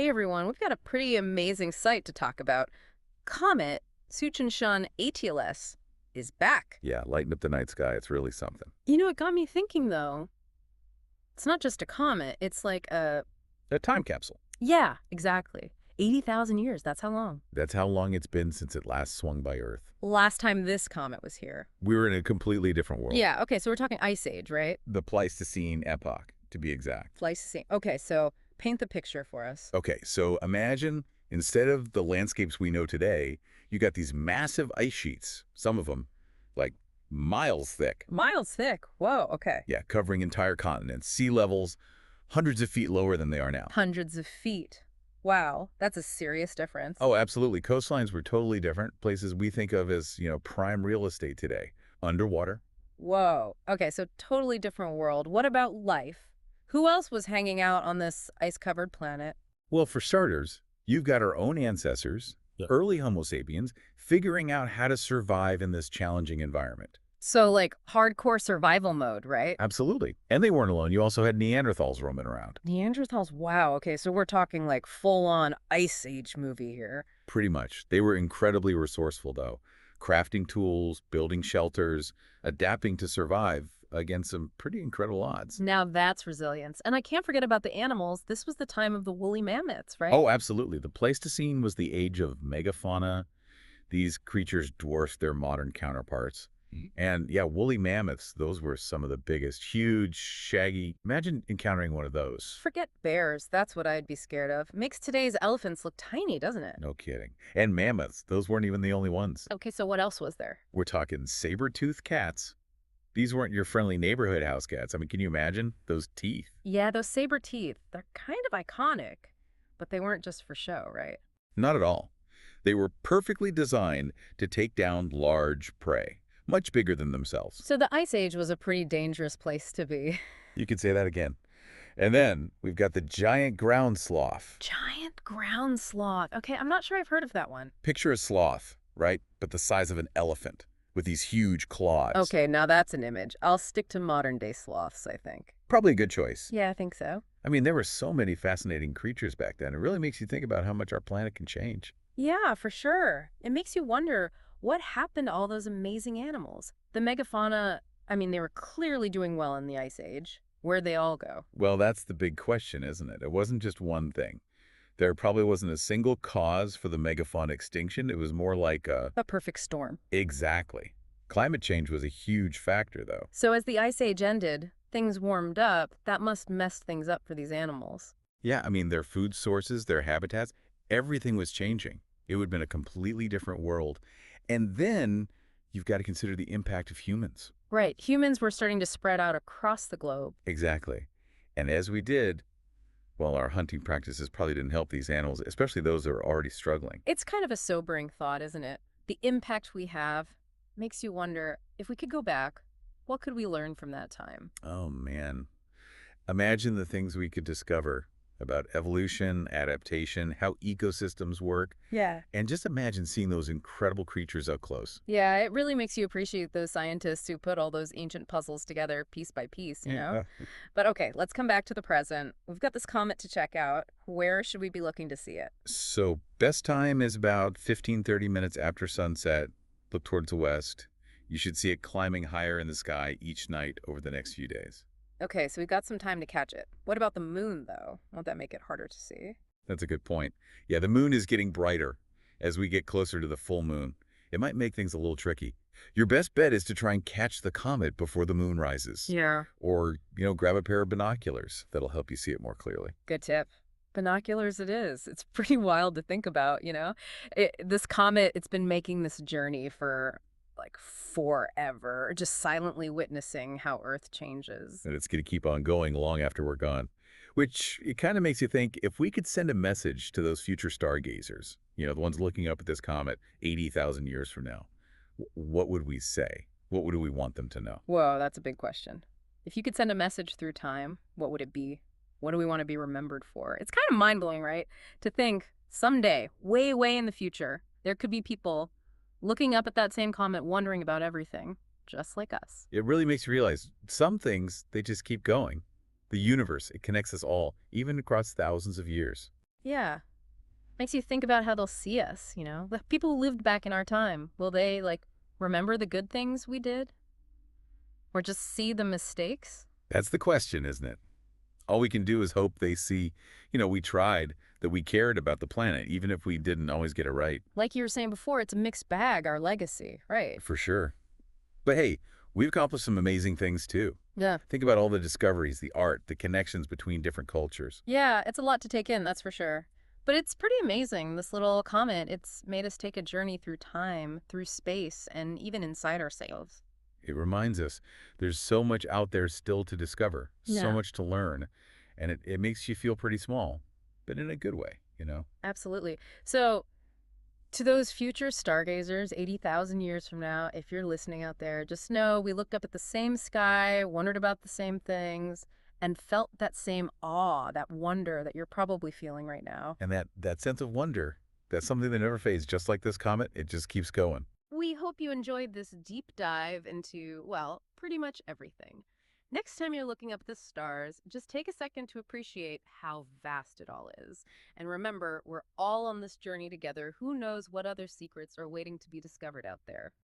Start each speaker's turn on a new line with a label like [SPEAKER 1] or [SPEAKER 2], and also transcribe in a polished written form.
[SPEAKER 1] Hey everyone, we've got a pretty amazing sight to talk about. Comet Tsuchinshan-ATLAS is back.
[SPEAKER 2] Yeah, lighten up the night sky. It's really something.
[SPEAKER 1] It got me thinking though. It's not just a comet, it's like a.
[SPEAKER 2] A time capsule.
[SPEAKER 1] Yeah, exactly. 80,000 years, that's how long.
[SPEAKER 2] That's how long it's been since it last swung by Earth.
[SPEAKER 1] Last time this comet was here.
[SPEAKER 2] We were in a completely different world.
[SPEAKER 1] Yeah, okay, so we're talking Ice Age, right?
[SPEAKER 2] The Pleistocene epoch, to be exact.
[SPEAKER 1] Pleistocene. Okay, so paint the picture for us.
[SPEAKER 2] Okay, so imagine instead of the landscapes we know today, you got these massive ice sheets, some of them like miles thick.
[SPEAKER 1] Miles thick. Whoa, okay.
[SPEAKER 2] Yeah, covering entire continents, sea levels hundreds of feet lower than they are now.
[SPEAKER 1] Hundreds of feet. Wow, that's a serious difference.
[SPEAKER 2] Oh, absolutely. Coastlines were totally different. Places we think of as, prime real estate today. Underwater.
[SPEAKER 1] Whoa. Okay, so totally different world. What about life? Who else was hanging out on this ice-covered planet?
[SPEAKER 2] Well, for starters, you've got our own ancestors, early Homo sapiens, figuring out how to survive in this challenging environment.
[SPEAKER 1] So, like, hardcore survival mode, right?
[SPEAKER 2] Absolutely. And they weren't alone. You also had Neanderthals roaming around.
[SPEAKER 1] Neanderthals, wow. Okay, so we're talking like full-on Ice Age movie here.
[SPEAKER 2] Pretty much. They were incredibly resourceful, though. Crafting tools, building shelters, adapting to survive against some pretty incredible odds.
[SPEAKER 1] Now that's resilience. And I can't forget about the animals. This was the time of the woolly mammoths, right?
[SPEAKER 2] Oh, absolutely. The Pleistocene was the age of megafauna. These creatures dwarfed their modern counterparts. And yeah, woolly mammoths, those were some of the biggest, huge, shaggy. Imagine encountering one of those.
[SPEAKER 1] Forget bears. That's what I'd be scared of. Makes today's elephants look tiny, doesn't it?
[SPEAKER 2] No kidding. And mammoths, those weren't even the only ones.
[SPEAKER 1] Okay, so what else was there?
[SPEAKER 2] We're talking saber-toothed cats. These weren't your friendly neighborhood house cats. I mean, can you imagine those teeth?
[SPEAKER 1] Yeah, those saber teeth. They're kind of iconic, but they weren't just for show, right?
[SPEAKER 2] Not at all. They were perfectly designed to take down large prey, much bigger than themselves.
[SPEAKER 1] So the Ice Age was a pretty dangerous place to be.
[SPEAKER 2] You could say that again. And then we've got the giant ground sloth.
[SPEAKER 1] Giant ground sloth. Okay, I'm not sure I've heard of that one.
[SPEAKER 2] Picture a sloth, right? But the size of an elephant with these huge claws.
[SPEAKER 1] Okay, now that's an image. I'll stick to modern day sloths, I think.
[SPEAKER 2] Probably a good choice.
[SPEAKER 1] Yeah, I think so.
[SPEAKER 2] I mean, there were so many fascinating creatures back then. It really makes you think about how much our planet can change.
[SPEAKER 1] Yeah, for sure. It makes you wonder what happened to all those amazing animals. The megafauna, I mean, they were clearly doing well in the Ice Age. Where'd they all go?
[SPEAKER 2] Well, that's the big question, isn't it? It wasn't just one thing. There probably wasn't a single cause for the megafauna extinction. It was more like a...
[SPEAKER 1] A perfect storm.
[SPEAKER 2] Exactly. Climate change was a huge factor, though.
[SPEAKER 1] So as the Ice Age ended, things warmed up. That must mess things up for these animals.
[SPEAKER 2] Yeah, I mean, their food sources, their habitats, everything was changing. It would have been a completely different world. And then you've got to consider the impact of humans.
[SPEAKER 1] Right. Humans were starting to spread out across the globe.
[SPEAKER 2] Exactly. And as we did, well, our hunting practices probably didn't help these animals, especially those that were already struggling.
[SPEAKER 1] It's kind of a sobering thought, isn't it? The impact we have makes you wonder, if we could go back, what could we learn from that time?
[SPEAKER 2] Oh, man. Imagine the things we could discover about evolution, adaptation, how ecosystems work.
[SPEAKER 1] Yeah.
[SPEAKER 2] And just imagine seeing those incredible creatures up close.
[SPEAKER 1] Yeah, it really makes you appreciate those scientists who put all those ancient puzzles together piece by piece, you know? But okay, let's come back to the present. We've got this comet to check out. Where should we be looking to see it?
[SPEAKER 2] So best time is about 15-30 minutes after sunset. Look towards the west. You should see it climbing higher in the sky each night over the next few days.
[SPEAKER 1] Okay, so we've got some time to catch it. What about the moon, though? Won't that make it harder to see?
[SPEAKER 2] That's a good point. Yeah, the moon is getting brighter as we get closer to the full moon. It might make things a little tricky. Your best bet is to try and catch the comet before the moon rises.
[SPEAKER 1] Yeah.
[SPEAKER 2] Or, grab a pair of binoculars. That'll help you see it more clearly.
[SPEAKER 1] Good tip. Binoculars it is. It's pretty wild to think about, you know? This comet, it's been making this journey for like forever, just silently witnessing how Earth changes.
[SPEAKER 2] And it's going to keep on going long after we're gone. Which, it kind of makes you think, if we could send a message to those future stargazers, the ones looking up at this comet 80,000 years from now, what would we say? What would we want them to know?
[SPEAKER 1] Whoa, that's a big question. If you could send a message through time, what would it be? What do we want to be remembered for? It's kind of mind-blowing, right? To think someday, way, way in the future, there could be people looking up at that same comet, wondering about everything, just like us.
[SPEAKER 2] It really makes you realize some things, they just keep going. The universe, it connects us all, even across thousands of years.
[SPEAKER 1] Yeah. Makes you think about how they'll see us, you know? The people who lived back in our time, will they, like, remember the good things we did? Or just see the mistakes?
[SPEAKER 2] That's the question, isn't it? All we can do is hope they see, we tried, that we cared about the planet, even if we didn't always get it right,
[SPEAKER 1] Like you were saying before, it's a mixed bag, our legacy, right?
[SPEAKER 2] for sure. But hey, we've accomplished some amazing things too.
[SPEAKER 1] Yeah.
[SPEAKER 2] Think about all the discoveries, the art, the connections between different cultures.
[SPEAKER 1] Yeah, it's a lot to take in, that's for sure. But it's pretty amazing, this little comet. It's made us take a journey through time, through space, and even inside ourselves.
[SPEAKER 2] It reminds us there's so much out there still to discover, so
[SPEAKER 1] Yeah.
[SPEAKER 2] much to learn, and it makes you feel pretty small, but in a good way.
[SPEAKER 1] Absolutely. So, to those future stargazers 80,000 years from now, if you're listening out there, just know we looked up at the same sky, wondered about the same things, and felt that same awe, that wonder that you're probably feeling right now.
[SPEAKER 2] And that sense of wonder, that's something that never fades, just like this comet, it just keeps going.
[SPEAKER 1] We hope you enjoyed this deep dive into, well, pretty much everything. Next time you're looking up at the stars, just take a second to appreciate how vast it all is. And remember, we're all on this journey together. Who knows what other secrets are waiting to be discovered out there?